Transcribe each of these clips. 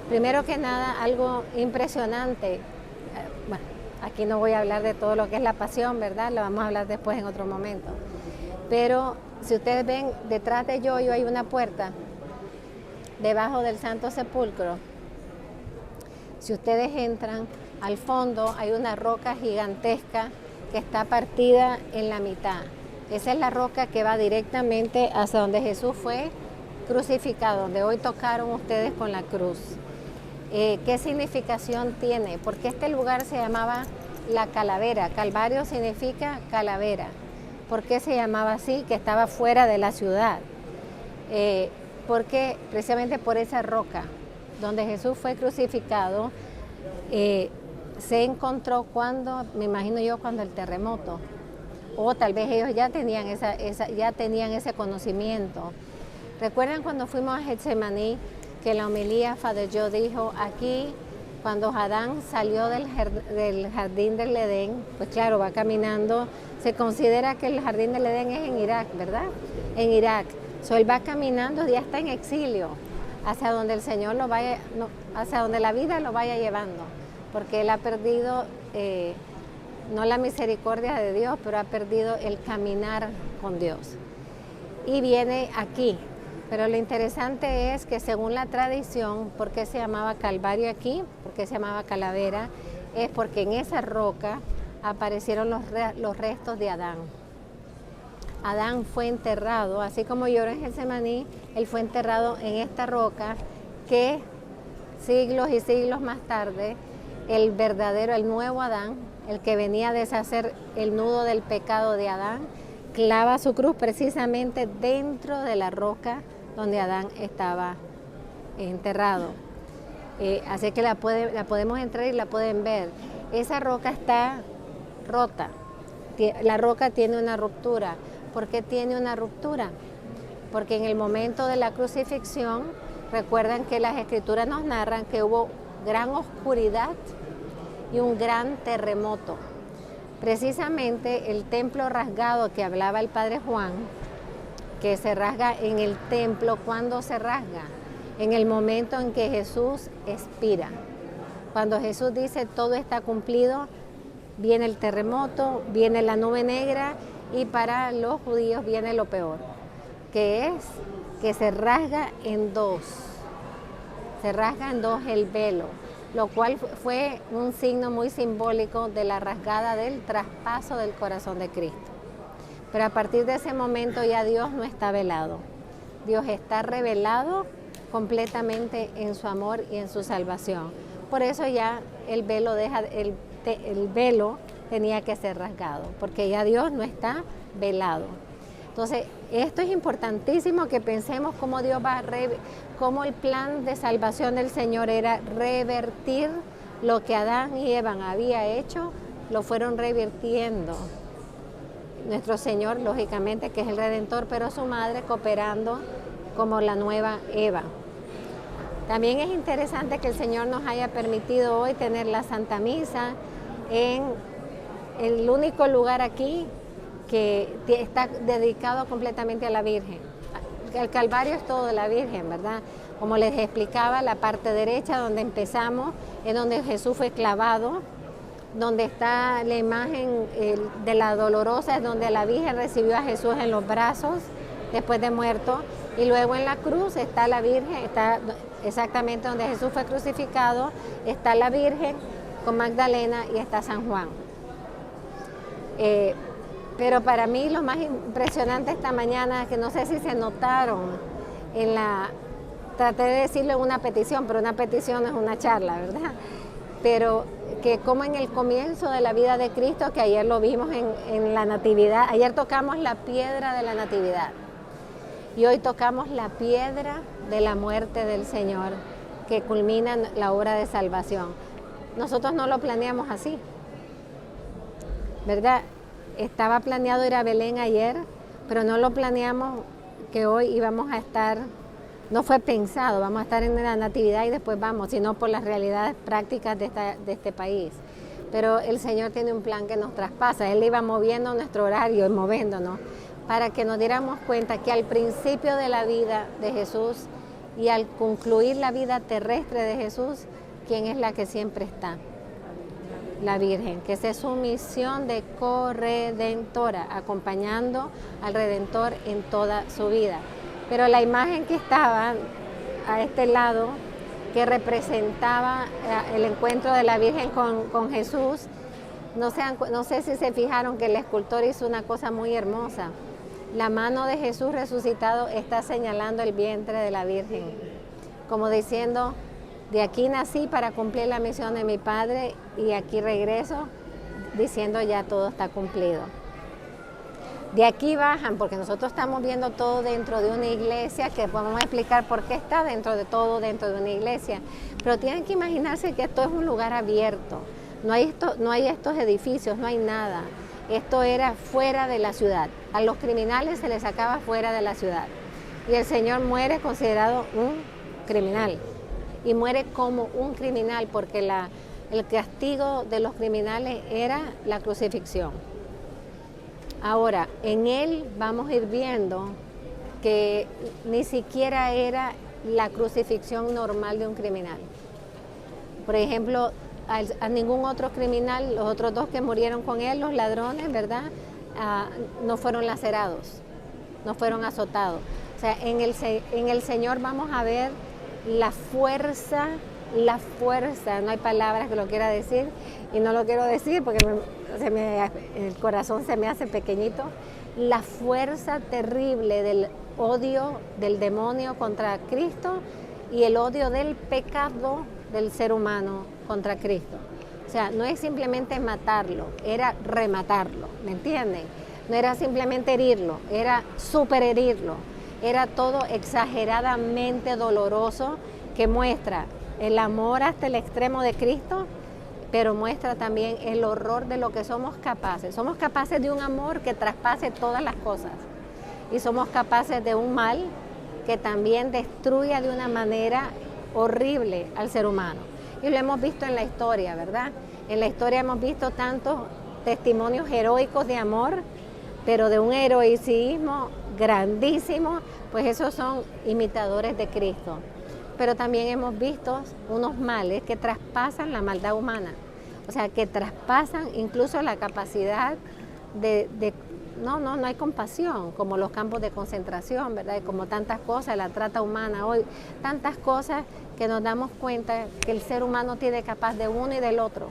Primero que nada, algo impresionante. Bueno, aquí no voy a hablar de todo lo que es la pasión, ¿verdad? Lo vamos a hablar después en otro momento. Pero si ustedes ven, detrás de yo hay una puerta, debajo del Santo Sepulcro. Si ustedes entran, al fondo hay una roca gigantesca que está partida en la mitad. Esa es la roca que va directamente hacia donde Jesús fue crucificado, donde hoy tocaron ustedes con la cruz. ¿Qué significación tiene? Porque este lugar se llamaba La Calavera. Calvario significa calavera. ¿Por qué se llamaba así? Que estaba fuera de la ciudad. Porque precisamente por esa roca donde Jesús fue crucificado, se encontró cuando, me imagino yo, cuando el terremoto, o tal vez ellos ya tenían ese conocimiento. ¿Recuerdan cuando fuimos a Getsemaní, que la homilía Father Joe dijo, aquí cuando Adán salió del jardín del Edén, pues claro, va caminando, se considera que el jardín del Edén es en Irak, ¿verdad? En Irak. Él va caminando, ya está en exilio, hacia donde el Señor lo vaya, hacia donde la vida lo vaya llevando, porque él ha perdido, no la misericordia de Dios, pero ha perdido el caminar con Dios. Y viene aquí. Pero lo interesante es que según la tradición, ¿por qué se llamaba Calvario aquí? ¿Por qué se llamaba Calavera? Es porque en esa roca aparecieron los restos de Adán. Adán fue enterrado, así como lloró en Getsemaní, él fue enterrado en esta roca que siglos y siglos más tarde, el verdadero, el nuevo Adán, el que venía a deshacer el nudo del pecado de Adán, clava su cruz precisamente dentro de la roca donde Adán estaba enterrado. Así que la podemos entrar y la pueden ver. Esa roca está rota. La roca tiene una ruptura. ¿Por qué tiene una ruptura? Porque en el momento de la crucifixión, recuerdan que las escrituras nos narran que hubo gran oscuridad y un gran terremoto. Precisamente el templo rasgado que hablaba el Padre Juan, que se rasga en el templo, ¿cuándo se rasga? En el momento en que Jesús expira. Cuando Jesús dice todo está cumplido, viene el terremoto, viene la nube negra y para los judíos viene lo peor, que es que se rasga en dos. Se rasga en dos el velo, lo cual fue un signo muy simbólico de la rasgada del traspaso del corazón de Cristo. Pero a partir de ese momento ya Dios no está velado. Dios está revelado completamente en su amor y en su salvación. Por eso ya el velo tenía que ser rasgado, porque ya Dios no está velado. Entonces, esto es importantísimo que pensemos cómo Dios cómo el plan de salvación del Señor era revertir lo que Adán y Eva había hecho, lo fueron revirtiendo. Nuestro Señor, lógicamente, que es el Redentor, pero su madre cooperando como la nueva Eva. También es interesante que el Señor nos haya permitido hoy tener la Santa Misa en el único lugar aquí que está dedicado completamente a la Virgen. El Calvario es todo de la Virgen, ¿verdad? Como les explicaba, la parte derecha donde empezamos es donde Jesús fue clavado, donde está la imagen de la Dolorosa, es donde la Virgen recibió a Jesús en los brazos después de muerto, y luego en la cruz está la Virgen, está exactamente donde Jesús fue crucificado, está la Virgen con Magdalena y está San Juan. Pero para mí lo más impresionante esta mañana, que no sé si se notaron, traté de decirlo en una petición, pero una petición es una charla, ¿verdad? Pero que como en el comienzo de la vida de Cristo, que ayer lo vimos en la Natividad, ayer tocamos la piedra de la Natividad y hoy tocamos la piedra de la muerte del Señor, que culmina la obra de salvación. Nosotros no lo planeamos así, ¿verdad? Estaba planeado ir a Belén ayer, pero no lo planeamos que hoy íbamos a estar, no fue pensado, vamos a estar en la Natividad y después vamos, sino por las realidades prácticas de este país. Pero el Señor tiene un plan que nos traspasa, Él iba moviendo nuestro horario y moviéndonos para que nos diéramos cuenta que al principio de la vida de Jesús y al concluir la vida terrestre de Jesús, ¿quién es la que siempre está? La Virgen, que esa es su misión de corredentora, acompañando al Redentor en toda su vida. Pero la imagen que estaba a este lado, que representaba el encuentro de la Virgen con Jesús, no sé si se fijaron que el escultor hizo una cosa muy hermosa. La mano de Jesús resucitado está señalando el vientre de la Virgen, como diciendo, de aquí nací para cumplir la misión de mi Padre y aquí regreso, diciendo ya todo está cumplido. De aquí bajan, porque nosotros estamos viendo todo dentro de una iglesia, que vamos a explicar por qué está dentro de una iglesia. Pero tienen que imaginarse que esto es un lugar abierto. No hay estos edificios, no hay nada. Esto era fuera de la ciudad. A los criminales se les sacaba fuera de la ciudad. Y el Señor muere considerado un criminal. Y muere como un criminal, porque el castigo de los criminales era la crucifixión. Ahora, en él vamos a ir viendo que ni siquiera era la crucifixión normal de un criminal. Por ejemplo, a ningún otro criminal, los otros dos que murieron con él, los ladrones, ¿verdad? No fueron lacerados, no fueron azotados. O sea, en el Señor vamos a ver la fuerza, no hay palabras que lo quiera decir, y no lo quiero decir porque el corazón se me hace pequeñito, la fuerza terrible del odio del demonio contra Cristo y el odio del pecado del ser humano contra Cristo. O sea, no es simplemente matarlo, era rematarlo, ¿me entienden? No era simplemente herirlo, era superherirlo, era todo exageradamente doloroso, que muestra el amor hasta el extremo de Cristo, pero muestra también el horror de lo que somos capaces. Somos capaces de un amor que traspase todas las cosas y somos capaces de un mal que también destruya de una manera horrible al ser humano. Y lo hemos visto en la historia, ¿verdad? En la historia hemos visto tantos testimonios heroicos de amor, pero de un heroicismo grandísimo, pues esos son imitadores de Cristo. Pero también hemos visto unos males que traspasan la maldad humana, o sea, que traspasan incluso la capacidad no hay compasión, como los campos de concentración, ¿verdad? Y como tantas cosas, la trata humana hoy, tantas cosas que nos damos cuenta que el ser humano tiene capaz de uno y del otro.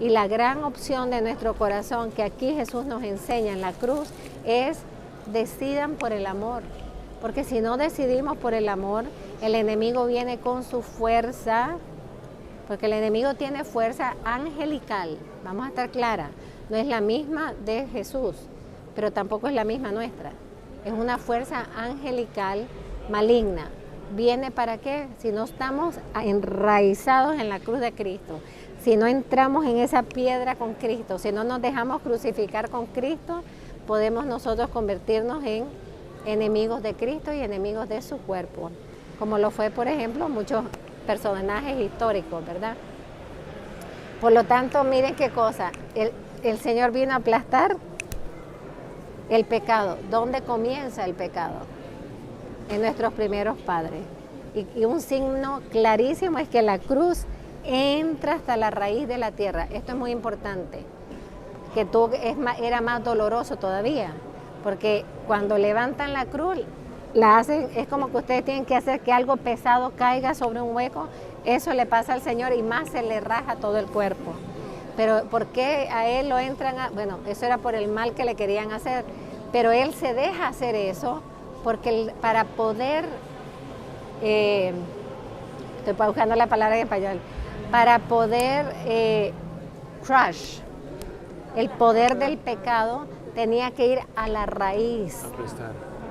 Y la gran opción de nuestro corazón que aquí Jesús nos enseña en la cruz es: decidan por el amor, porque si no decidimos por el amor, el enemigo viene con su fuerza, porque el enemigo tiene fuerza angelical, vamos a estar claras, no es la misma de Jesús, pero tampoco es la misma nuestra, es una fuerza angelical maligna. ¿Viene para qué? Si no estamos enraizados en la cruz de Cristo, si no entramos en esa piedra con Cristo, si no nos dejamos crucificar con Cristo, podemos nosotros convertirnos en enemigos de Cristo y enemigos de su cuerpo, como lo fue, por ejemplo, muchos personajes históricos, ¿verdad? Por lo tanto, miren qué cosa, el Señor vino a aplastar el pecado. ¿Dónde comienza el pecado? En nuestros primeros padres. Y un signo clarísimo es que la cruz entra hasta la raíz de la tierra. Esto es muy importante, que era más doloroso todavía, porque cuando levantan la cruz, la hacen, es como que ustedes tienen que hacer que algo pesado caiga sobre un hueco. Eso le pasa al Señor y más se le raja todo el cuerpo. Pero ¿por qué a Él lo entran bueno, eso era por el mal que le querían hacer, pero Él se deja hacer eso porque para poder, estoy buscando la palabra en español, para poder crush el poder del pecado, tenía que ir a la raíz,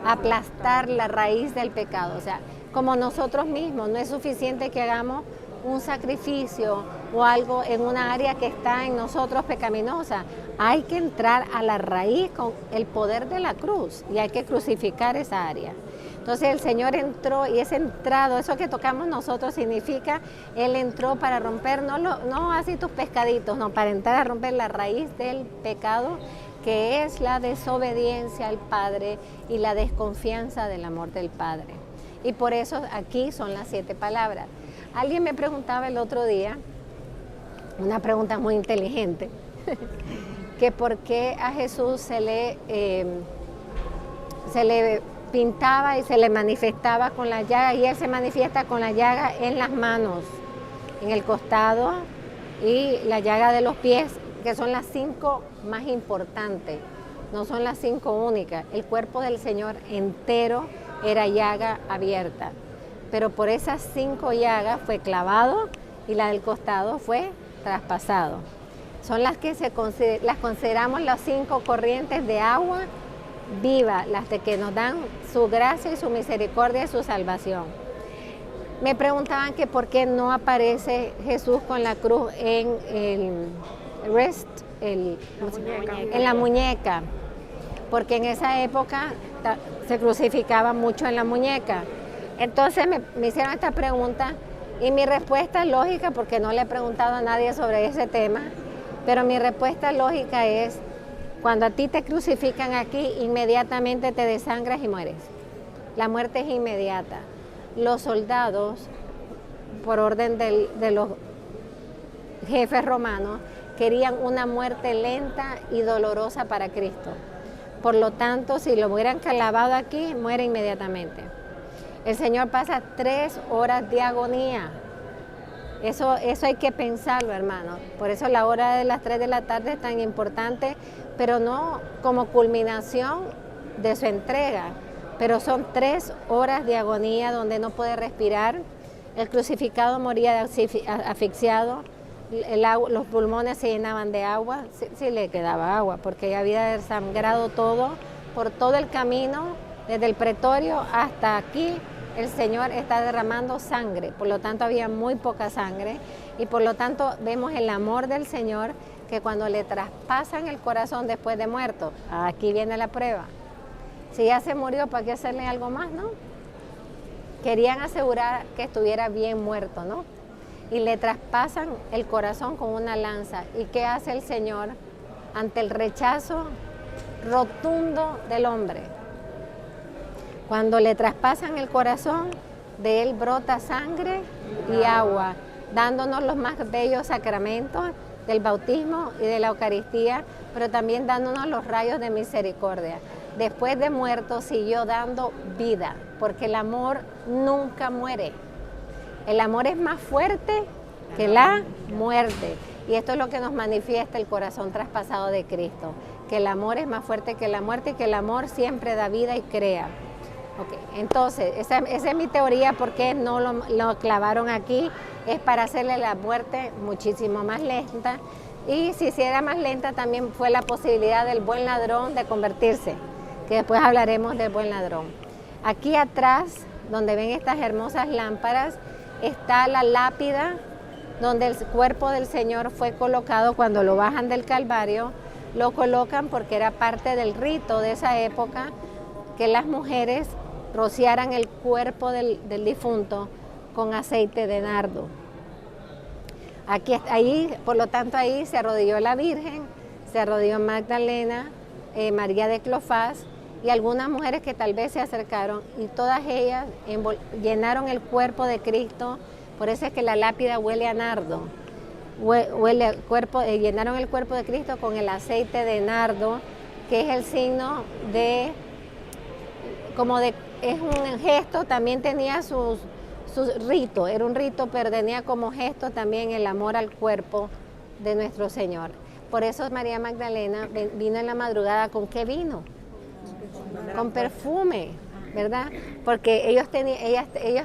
aplastar la raíz del pecado. O sea, como nosotros mismos, no es suficiente que hagamos un sacrificio o algo en una área que está en nosotros pecaminosa. Hay que entrar a la raíz con el poder de la cruz y hay que crucificar esa área. Entonces el Señor entró, y ese entrado, eso que tocamos nosotros significa, Él entró para romper, no así tus pescaditos, no, para entrar a romper la raíz del pecado, que es la desobediencia al Padre y la desconfianza del amor del Padre. Y por eso aquí son las 7 palabras. Alguien me preguntaba el otro día, una pregunta muy inteligente, que por qué a Jesús se le pintaba y se le manifestaba con la llaga, y Él se manifiesta con la llaga en las manos, en el costado y la llaga de los pies, que son las 5 más importantes, no son las 5 únicas. El cuerpo del Señor entero era llaga abierta, pero por esas 5 llagas fue clavado y la del costado fue traspasado. Son las que las consideramos las 5 corrientes de agua viva, las de que nos dan su gracia y su misericordia y su salvación. Me preguntaban que por qué no aparece Jesús con la cruz en el wrist, en la muñeca, porque en esa época se crucificaba mucho en la muñeca. Entonces me hicieron esta pregunta y mi respuesta lógica, porque no le he preguntado a nadie sobre ese tema, pero mi respuesta lógica es: cuando a ti te crucifican aquí, inmediatamente te desangras y mueres. La muerte es inmediata. Los soldados, por orden de los jefes romanos, querían una muerte lenta y dolorosa para Cristo. Por lo tanto, si lo hubieran clavado aquí, muere inmediatamente. El Señor pasa 3 horas de agonía. Eso hay que pensarlo, hermano. Por eso la hora de las 3 de la tarde es tan importante, pero no como culminación de su entrega, pero son 3 horas de agonía donde no puede respirar. El crucificado moría asfixiado, los pulmones se llenaban de agua, sí le quedaba agua, porque había desangrado todo, por todo el camino, desde el pretorio hasta aquí. El Señor está derramando sangre, por lo tanto había muy poca sangre, y por lo tanto vemos el amor del Señor, que cuando le traspasan el corazón después de muerto, aquí viene la prueba. Si ya se murió, ¿para qué hacerle algo más, no? Querían asegurar que estuviera bien muerto, ¿no? Y le traspasan el corazón con una lanza. ¿Y qué hace el Señor ante el rechazo rotundo del hombre? Cuando le traspasan el corazón, de él brota sangre y agua, dándonos los más bellos sacramentos del bautismo y de la Eucaristía, pero también dándonos los rayos de misericordia. Después de muerto siguió dando vida, porque el amor nunca muere. El amor es más fuerte que la muerte. Y esto es lo que nos manifiesta el corazón traspasado de Cristo, que el amor es más fuerte que la muerte y que el amor siempre da vida y crea. Okay. Entonces, esa es mi teoría, porque no lo clavaron aquí, es para hacerle la muerte muchísimo más lenta, y si era más lenta también fue la posibilidad del buen ladrón de convertirse, que después hablaremos del buen ladrón. Aquí atrás, donde ven estas hermosas lámparas, está la lápida donde el cuerpo del Señor fue colocado cuando lo bajan del Calvario. Lo colocan porque era parte del rito de esa época, que las mujeres rociaran el cuerpo del difunto con aceite de nardo. Ahí, por lo tanto, ahí se arrodilló la Virgen, se arrodilló Magdalena, María de Clofás y algunas mujeres que tal vez se acercaron, y todas ellas llenaron el cuerpo de Cristo. Por eso es que la lápida huele a nardo. Llenaron el cuerpo de Cristo con el aceite de nardo, que es el signo es un gesto. También tenía su rito, era un rito, pero tenía como gesto también el amor al cuerpo de nuestro Señor. Por eso María Magdalena vino en la madrugada. ¿Con qué vino? Con perfume, ¿verdad? Porque ellos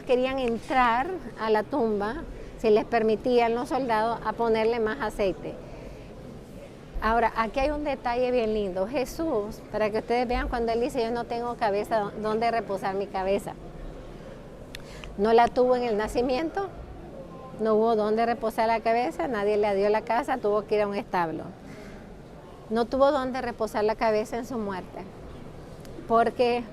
querían entrar a la tumba, si les permitían los soldados, a ponerle más aceite. Ahora, aquí hay un detalle bien lindo. Jesús, para que ustedes vean, cuando Él dice: yo no tengo cabeza, ¿dónde reposar mi cabeza? No la tuvo en el nacimiento, no hubo dónde reposar la cabeza, nadie le dio la casa, tuvo que ir a un establo. No tuvo dónde reposar la cabeza en su muerte, porque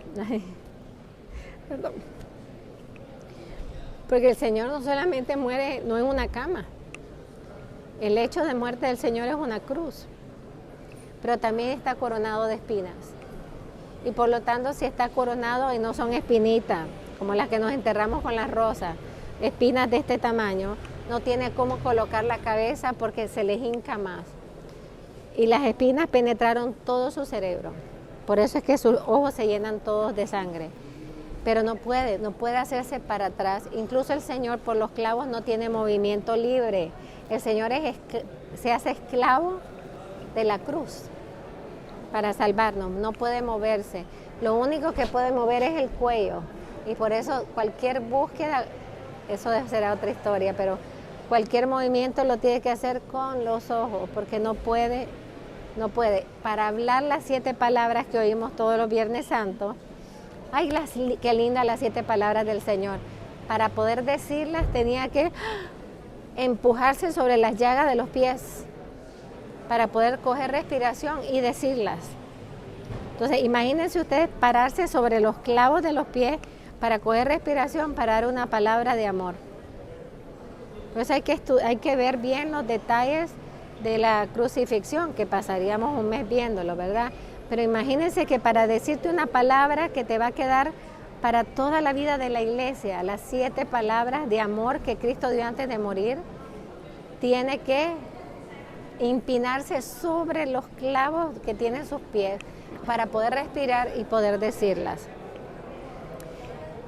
el Señor no solamente muere, no en una cama. El hecho de muerte del Señor es una cruz, pero también está coronado de espinas. Y por lo tanto, si está coronado y no son espinitas, como las que nos enterramos con las rosas, espinas de este tamaño, no tiene cómo colocar la cabeza porque se les hinca más. Y las espinas penetraron todo su cerebro. Por eso es que sus ojos se llenan todos de sangre. Pero no puede hacerse para atrás. Incluso el Señor por los clavos no tiene movimiento libre. El Señor se hace esclavo de la cruz para salvarnos, no puede moverse. Lo único que puede mover es el cuello. Y por eso cualquier búsqueda, eso será otra historia, pero cualquier movimiento lo tiene que hacer con los ojos, porque no puede. Para hablar las 7 palabras que oímos todos los Viernes Santos, ay, qué lindas las 7 palabras del Señor. Para poder decirlas tenía que empujarse sobre las llagas de los pies para poder coger respiración y decirlas. Entonces, imagínense ustedes pararse sobre los clavos de los pies para coger respiración, para dar una palabra de amor. Entonces hay que ver bien los detalles de la crucifixión, que pasaríamos un mes viéndolo, ¿verdad? Pero imagínense que para decirte una palabra que te va a quedar para toda la vida de la iglesia, las 7 palabras de amor que Cristo dio antes de morir, tiene que empinarse sobre los clavos que tienen sus pies para poder respirar y poder decirlas.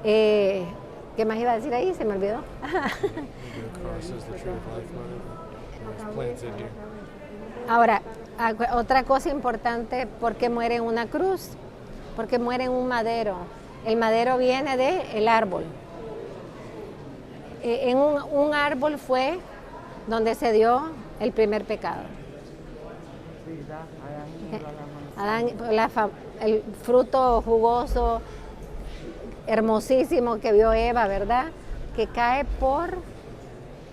¿Qué más iba a decir ahí? Se me olvidó. Ahora, otra cosa importante, ¿por qué muere en una cruz? Porque muere en un madero. El madero viene del árbol. En un árbol fue donde se dio el primer pecado. Adán, el fruto jugoso, hermosísimo que vio Eva, ¿verdad? Que cae por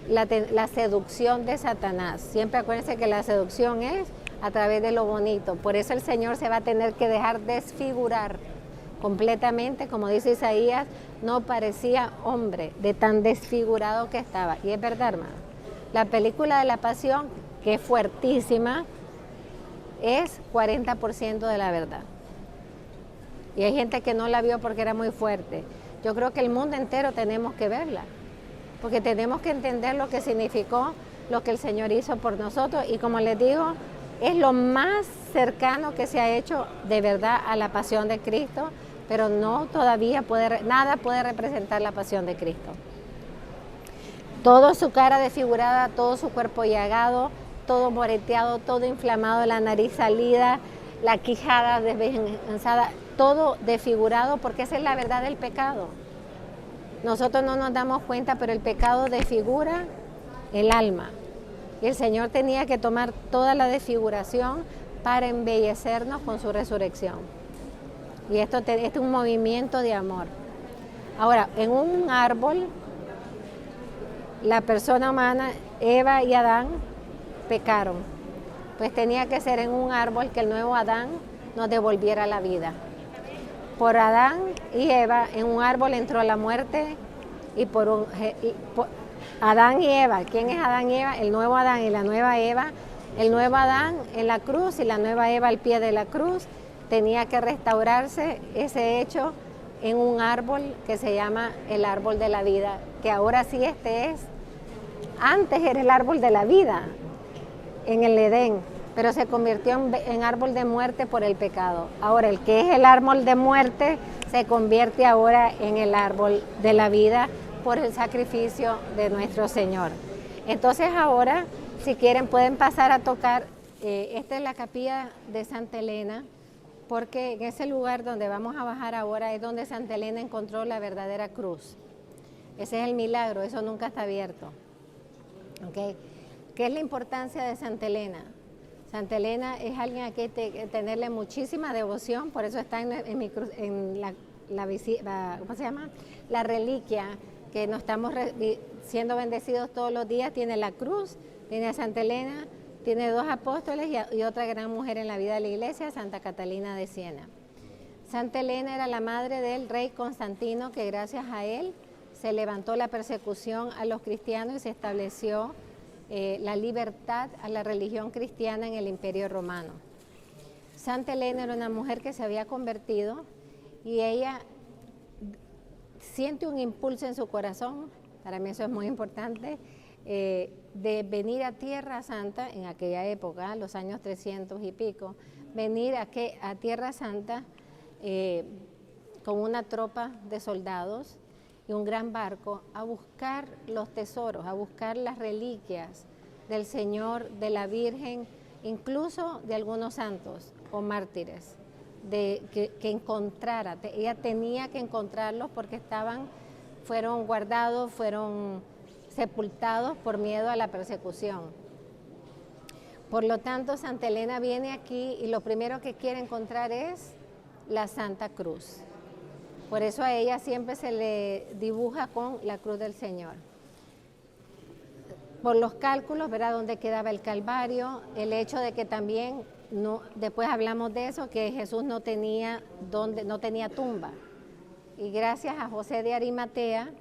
la seducción de Satanás. Siempre acuérdense que la seducción es a través de lo bonito. Por eso el Señor se va a tener que dejar desfigurar completamente, como dice Isaías, no parecía hombre de tan desfigurado que estaba. Y es verdad, hermano. La película de la Pasión, que es fuertísima, es 40% de la verdad. Y hay gente que no la vio porque era muy fuerte. Yo creo que el mundo entero tenemos que verla, porque tenemos que entender lo que significó lo que el Señor hizo por nosotros. Y como les digo, es lo más cercano que se ha hecho de verdad a la pasión de Cristo, pero no todavía nada puede representar la pasión de Cristo. Toda su cara desfigurada, todo su cuerpo llagado, todo moreteado, todo inflamado, la nariz salida, la quijada desvenganzada, todo desfigurado, porque esa es la verdad del pecado. Nosotros no nos damos cuenta, pero el pecado desfigura el alma. Y el Señor tenía que tomar toda la desfiguración para embellecernos con su resurrección. Y esto es un movimiento de amor. Ahora, en un árbol, la persona humana, Eva y Adán, pecaron. Pues tenía que ser en un árbol que el nuevo Adán nos devolviera la vida. Por Adán y Eva, en un árbol entró la muerte y por Adán y Eva. ¿Quién es Adán y Eva? El nuevo Adán y la nueva Eva. El nuevo Adán en la cruz y la nueva Eva al pie de la cruz. Tenía que restaurarse ese hecho en un árbol que se llama el árbol de la vida, que ahora sí antes era el árbol de la vida en el Edén, pero se convirtió en árbol de muerte por el pecado. Ahora el que es el árbol de muerte se convierte ahora en el árbol de la vida por el sacrificio de nuestro Señor. Entonces ahora, si quieren, pueden pasar a tocar, esta es la capilla de Santa Elena, porque en ese lugar donde vamos a bajar ahora es donde Santa Elena encontró la verdadera cruz. Ese es el milagro, eso nunca está abierto. ¿Okay? ¿Qué es la importancia de Santa Elena? Santa Elena es alguien a quien tenerle muchísima devoción, por eso está en ¿cómo se llama? La reliquia, que nos estamos siendo bendecidos todos los días. Tiene la cruz, tiene a Santa Elena, tiene 2 apóstoles y otra gran mujer en la vida de la iglesia, Santa Catalina de Siena. Santa Elena era la madre del rey Constantino, que gracias a él se levantó la persecución a los cristianos y se estableció la libertad a la religión cristiana en el Imperio Romano. Santa Elena era una mujer que se había convertido y ella siente un impulso en su corazón, para mí eso es muy importante, de venir a Tierra Santa en aquella época, los años 300 y pico, venir a Tierra Santa con una tropa de soldados y un gran barco a buscar los tesoros, a buscar las reliquias del Señor, de la Virgen, incluso de algunos santos o mártires, que encontrara. Ella tenía que encontrarlos porque fueron guardados, fueron sepultados por miedo a la persecución. Por lo tanto, Santa Elena viene aquí y lo primero que quiere encontrar es la Santa Cruz. Por eso a ella siempre se le dibuja con la Cruz del Señor. Por los cálculos, ¿verdad?, dónde quedaba el Calvario, el hecho de que también, después hablamos de eso, que Jesús no tenía tumba. Y gracias a José de Arimatea,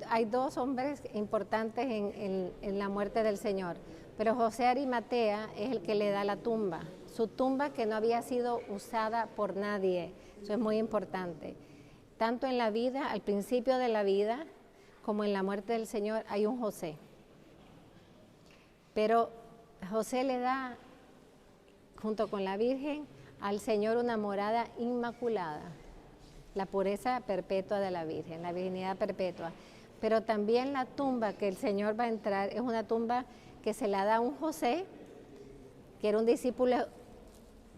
hay dos hombres importantes en la muerte del Señor, pero José de Arimatea es el que le da la tumba, su tumba que no había sido usada por nadie. Eso es muy importante. Tanto en la vida, al principio de la vida, como en la muerte del Señor, hay un José. Pero José le da, junto con la Virgen, al Señor una morada inmaculada, la pureza perpetua de la Virgen, la virginidad perpetua. Pero también la tumba que el Señor va a entrar es una tumba que se la da a un José, que era un discípulo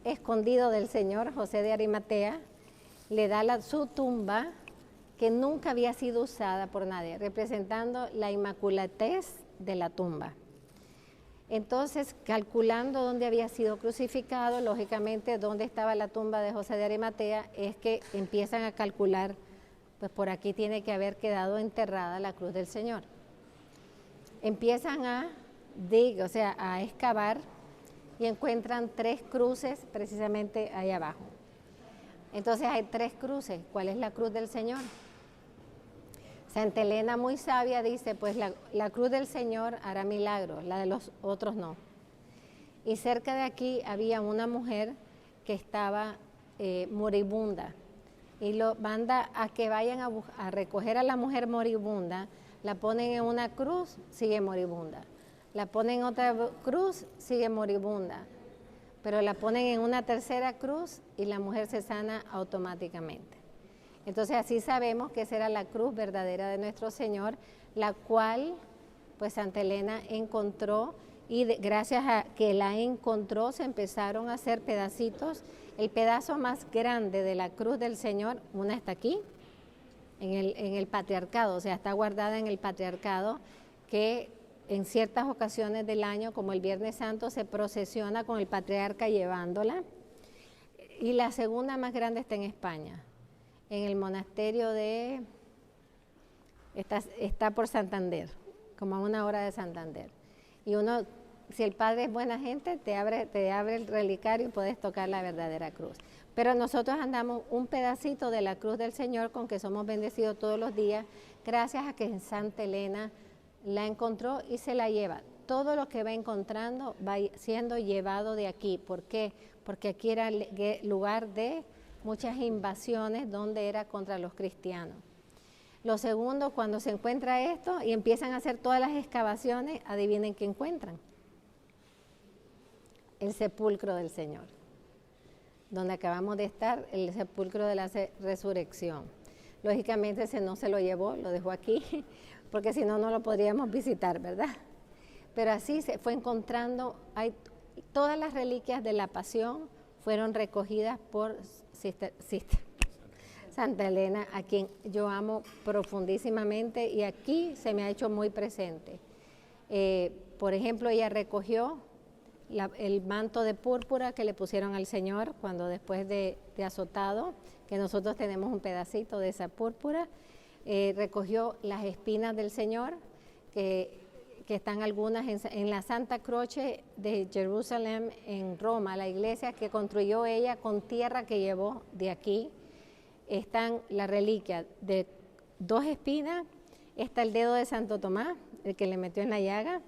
escondido del Señor, José de Arimatea, le da su tumba que nunca había sido usada por nadie, representando la inmaculatez de la tumba. Entonces, calculando dónde había sido crucificado, lógicamente dónde estaba la tumba de José de Arimatea, es que empiezan a calcular, pues por aquí tiene que haber quedado enterrada la cruz del Señor. Empiezan a excavar y encuentran 3 cruces precisamente ahí abajo. Entonces hay 3 cruces. ¿Cuál es la cruz del Señor? Santa Elena, muy sabia, dice, pues la cruz del Señor hará milagros, la de los otros no. Y cerca de aquí había una mujer que estaba moribunda. Y lo manda a que vayan a recoger a la mujer moribunda, la ponen en una cruz, sigue moribunda. La ponen en otra cruz, sigue moribunda. Pero la ponen en una tercera cruz y la mujer se sana automáticamente. Entonces así sabemos que esa era la cruz verdadera de nuestro Señor, la cual pues Santa Elena encontró, y gracias a que la encontró se empezaron a hacer pedacitos. El pedazo más grande de la cruz del Señor, una está aquí, en el patriarcado, o sea, está guardada en el patriarcado, que en ciertas ocasiones del año, como el Viernes Santo, se procesiona con el patriarca llevándola. Y la segunda más grande está en España, en el monasterio está por Santander, como a 1 hora de Santander. Y uno, si el Padre es buena gente, te abre el relicario y puedes tocar la verdadera cruz. Pero nosotros andamos un pedacito de la cruz del Señor con que somos bendecidos todos los días, gracias a que Santa Elena la encontró y se la lleva. Todo lo que va encontrando va siendo llevado de aquí. ¿Por qué? Porque aquí era lugar de muchas invasiones donde era contra los cristianos. Lo segundo, cuando se encuentra esto y empiezan a hacer todas las excavaciones, adivinen qué encuentran. El sepulcro del Señor, donde acabamos de estar, el sepulcro de la resurrección. Lógicamente ese no se lo llevó, lo dejó aquí, porque si no, no lo podríamos visitar, ¿verdad? Pero así se fue encontrando, todas las reliquias de la pasión fueron recogidas por Santa Elena, a quien yo amo profundísimamente y aquí se me ha hecho muy presente. Por ejemplo, ella recogió el manto de púrpura que le pusieron al Señor cuando después de azotado, que nosotros tenemos un pedacito de esa púrpura. Recogió las espinas del Señor, que están algunas en la Santa Croce de Jerusalén, en Roma, la iglesia que construyó ella con tierra que llevó de aquí. Están las reliquias de 2 espinas, está el dedo de Santo Tomás, el que le metió en la llaga,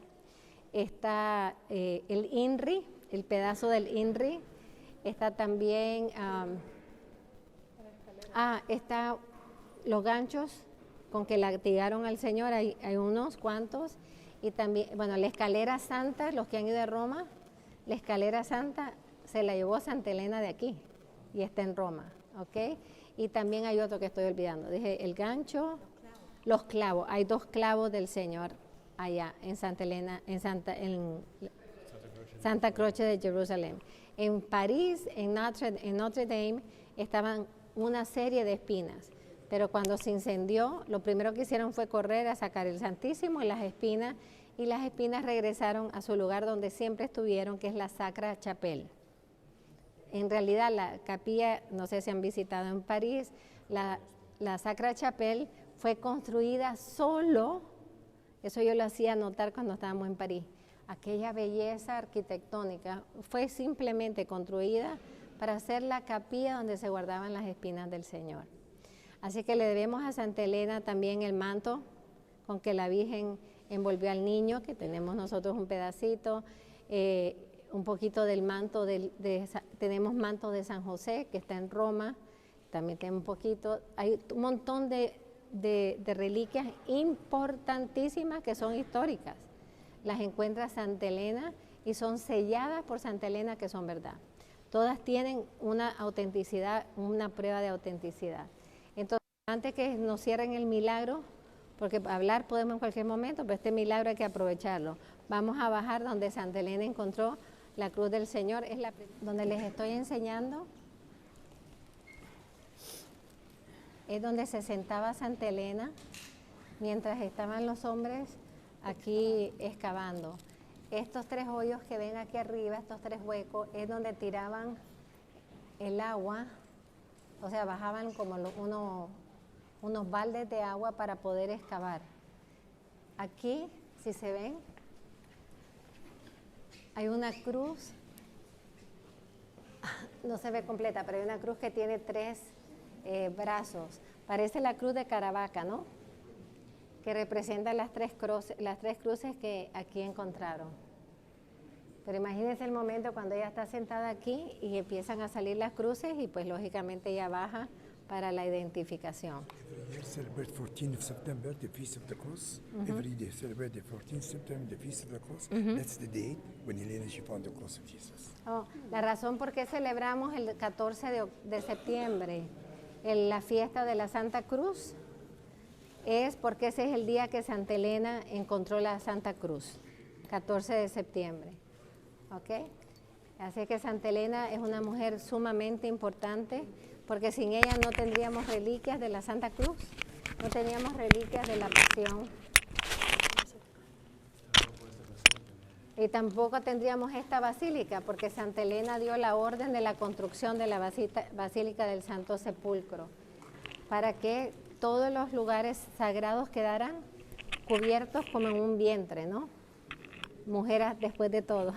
está el INRI, el pedazo del INRI, está también Está los ganchos con que latigaron al Señor, hay unos cuantos. Y también, bueno, la escalera santa, los que han ido a Roma, la escalera santa se la llevó Santa Elena de aquí y está en Roma, ¿ok? Y también hay otro que estoy olvidando. Dije el gancho, los clavos. Hay 2 clavos del Señor allá en Santa Elena, en Santa Croce de Jerusalén. En París, en Notre Dame, estaban una serie de espinas. Pero cuando se incendió, lo primero que hicieron fue correr a sacar el Santísimo y las espinas regresaron a su lugar donde siempre estuvieron, que es la Sacra Chapelle. En realidad, la capilla, no sé si han visitado en París, la Sacra Chapelle fue construida solo, eso yo lo hacía notar cuando estábamos en París, aquella belleza arquitectónica fue simplemente construida para hacer la capilla donde se guardaban las espinas del Señor. Así que le debemos a Santa Elena también el manto con que la Virgen envolvió al niño, que tenemos nosotros un pedacito, un poquito del manto, tenemos manto de San José, que está en Roma, también tenemos un poquito, hay un montón de reliquias importantísimas que son históricas. Las encuentra Santa Elena y son selladas por Santa Elena que son verdad. Todas tienen una autenticidad, una prueba de autenticidad. Entonces, antes que nos cierren el milagro, porque hablar podemos en cualquier momento, pero este milagro hay que aprovecharlo. Vamos a bajar donde Santa Elena encontró la cruz del Señor, es donde les estoy enseñando. Es donde se sentaba Santa Elena mientras estaban los hombres aquí excavando. Estos 3 hoyos que ven aquí arriba, estos 3 huecos, es donde tiraban el agua, o sea, bajaban como unos baldes de agua para poder excavar. Aquí, si se ven, hay una cruz, no se ve completa, pero hay una cruz que tiene 3 brazos. Parece la cruz de Caravaca, ¿no? Que representa las 3 cruces que aquí encontraron. Pero imagínense el momento cuando ella está sentada aquí y empiezan a salir las cruces y pues lógicamente ella baja para la identificación. Every year celebrate 14th of September, the Feast of the Cross. Every day celebrate the 14th September, the Feast of the Cross. That's the date when Elena she found the cross of Jesus. La razón por qué celebramos el 14 de septiembre la fiesta de la Santa Cruz es porque ese es el día que Santa Elena encontró la Santa Cruz, 14 de septiembre. ¿Ok? Así que Santa Elena es una mujer sumamente importante, porque sin ella no tendríamos reliquias de la Santa Cruz, no teníamos reliquias de la Pasión. Y tampoco tendríamos esta basílica, porque Santa Elena dio la orden de la construcción de la Basílica del Santo Sepulcro, para que todos los lugares sagrados quedaran cubiertos como en un vientre, ¿no? Mujeres después de todo,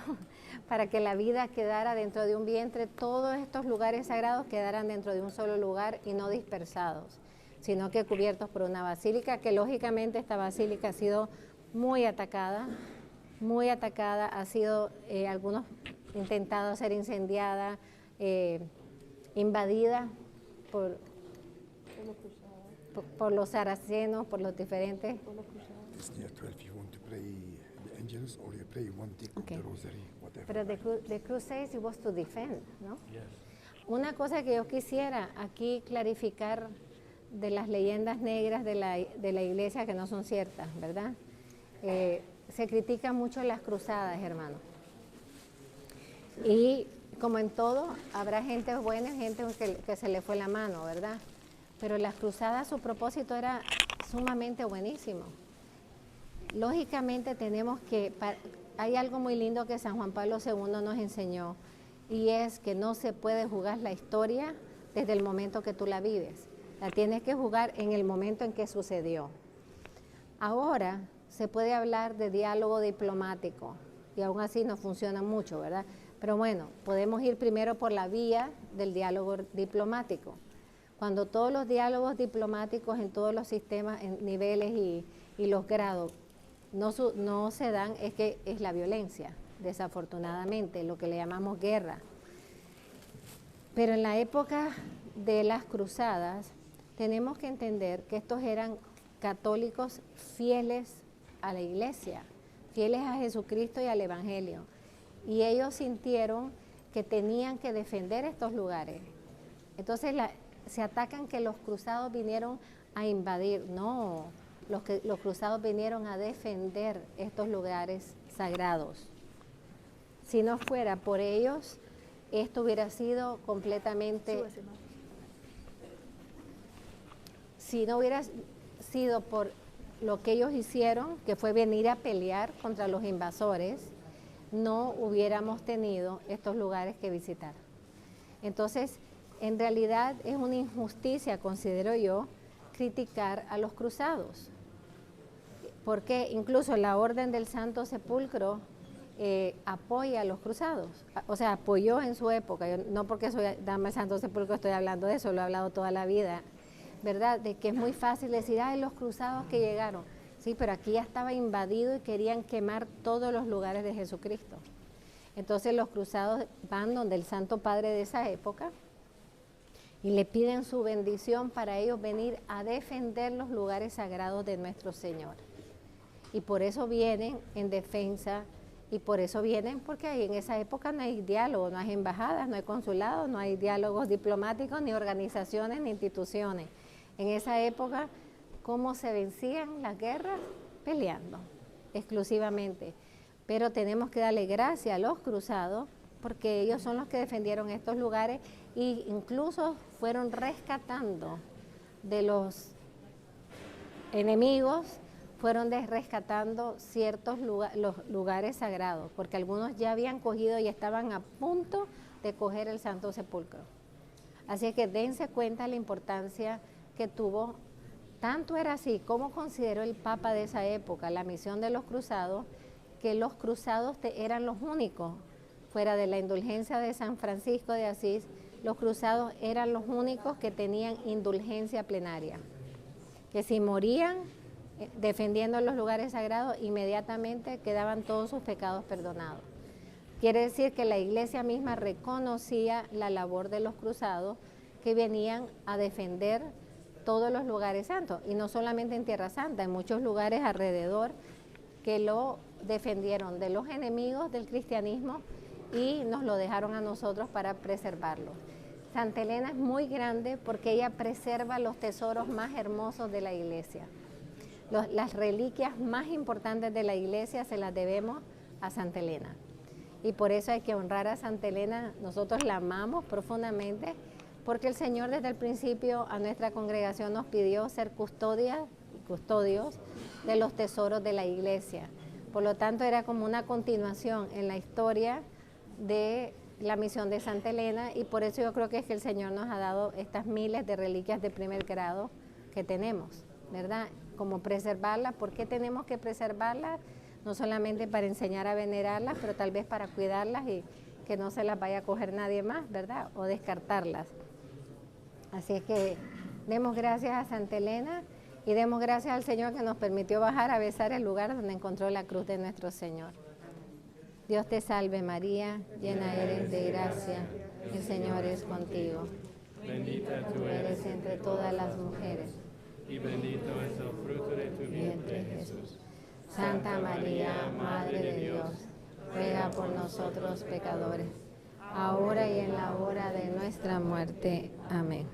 para que la vida quedara dentro de un vientre, todos estos lugares sagrados quedaran dentro de un solo lugar y no dispersados, sino que cubiertos por una basílica, que lógicamente esta basílica ha sido muy atacada, ha sido, algunos intentado ser incendiada, invadida por los saracenos, por los diferentes. It's near 12. You want to pray the angels or you pray one tick of the rosary, whatever. Pero the Crusades it was to defend, ¿no? Yes. Una cosa que yo quisiera aquí clarificar de las leyendas negras de la iglesia que no son ciertas, ¿verdad? Se critican mucho las cruzadas, hermano. Y como en todo, habrá gente buena y gente que se le fue la mano, ¿verdad? Pero las cruzadas, su propósito era sumamente buenísimo. Lógicamente tenemos que, hay algo muy lindo que San Juan Pablo II nos enseñó, y es que no se puede jugar la historia desde el momento que tú la vives. La tienes que jugar en el momento en que sucedió. Ahora se puede hablar de diálogo diplomático, y aún así no funciona mucho, ¿verdad? Pero bueno, podemos ir primero por la vía del diálogo diplomático. Cuando todos los diálogos diplomáticos en todos los sistemas, en niveles y los grados, no se dan, es que es la violencia, desafortunadamente, lo que le llamamos guerra. Pero en la época de las cruzadas, tenemos que entender que estos eran católicos fieles a la iglesia, fieles a Jesucristo y al Evangelio. Y ellos sintieron que tenían que defender estos lugares. Entonces se atacan que los cruzados vinieron a invadir. No, los cruzados vinieron a defender estos lugares sagrados. Si no fuera por ellos, esto hubiera sido completamente... Si no hubiera sido por lo que ellos hicieron, que fue venir a pelear contra los invasores, no hubiéramos tenido estos lugares que visitar. Entonces, en realidad es una injusticia, considero yo, criticar a los cruzados, porque incluso la Orden del Santo Sepulcro apoya a los cruzados, o sea, apoyó en su época. Yo, no porque soy dama del Santo Sepulcro estoy hablando de eso, lo he hablado toda la vida, ¿verdad? De que es muy fácil decir, ay, los cruzados que llegaron. Sí, pero aquí ya estaba invadido y querían quemar todos los lugares de Jesucristo. Entonces los cruzados van donde el Santo Padre de esa época y le piden su bendición para ellos venir a defender los lugares sagrados de nuestro Señor. Y por eso vienen en defensa, y por eso vienen porque ahí en esa época no hay diálogo, no hay embajadas, no hay consulados, no hay diálogos diplomáticos, ni organizaciones, ni instituciones. En esa época, ¿cómo se vencían las guerras? Peleando, exclusivamente. Pero tenemos que darle gracias a los cruzados, porque ellos son los que defendieron estos lugares e incluso fueron rescatando de los enemigos, fueron rescatando ciertos los lugares sagrados, porque algunos ya habían cogido y estaban a punto de coger el Santo Sepulcro. Así que dense cuenta la importancia que tuvo. Tanto era así como consideró el Papa de esa época la misión de los cruzados, que los cruzados eran los únicos, fuera de la indulgencia de San Francisco de Asís, los cruzados eran los únicos que tenían indulgencia plenaria, que si morían defendiendo los lugares sagrados, inmediatamente quedaban todos sus pecados perdonados. Quiere decir que la iglesia misma reconocía la labor de los cruzados que venían a defender todos los lugares santos, y no solamente en Tierra Santa, en muchos lugares alrededor que lo defendieron de los enemigos del cristianismo y nos lo dejaron a nosotros para preservarlo. Santa Elena es muy grande porque ella preserva los tesoros más hermosos de la iglesia. Las reliquias más importantes de la iglesia se las debemos a Santa Elena. Y por eso hay que honrar a Santa Elena. Nosotros la amamos profundamente porque el Señor desde el principio a nuestra congregación nos pidió ser custodios de los tesoros de la iglesia. Por lo tanto, era como una continuación en la historia de la misión de Santa Elena, y por eso yo creo que es que el Señor nos ha dado estas miles de reliquias de primer grado que tenemos, ¿verdad? Como preservarlas. ¿Por qué tenemos que preservarlas? No solamente para enseñar a venerarlas, pero tal vez para cuidarlas y que no se las vaya a coger nadie más, ¿verdad? O descartarlas. Así es que demos gracias a Santa Elena y demos gracias al Señor que nos permitió bajar a besar el lugar donde encontró la cruz de nuestro Señor. Dios te salve María, llena eres de gracia, el Señor es contigo. Bendita Tú eres entre todas las mujeres, y bendito es el fruto de tu vientre, Jesús. Santa María, Madre de Dios, ruega por nosotros pecadores, ahora y en la hora de nuestra muerte. Amén.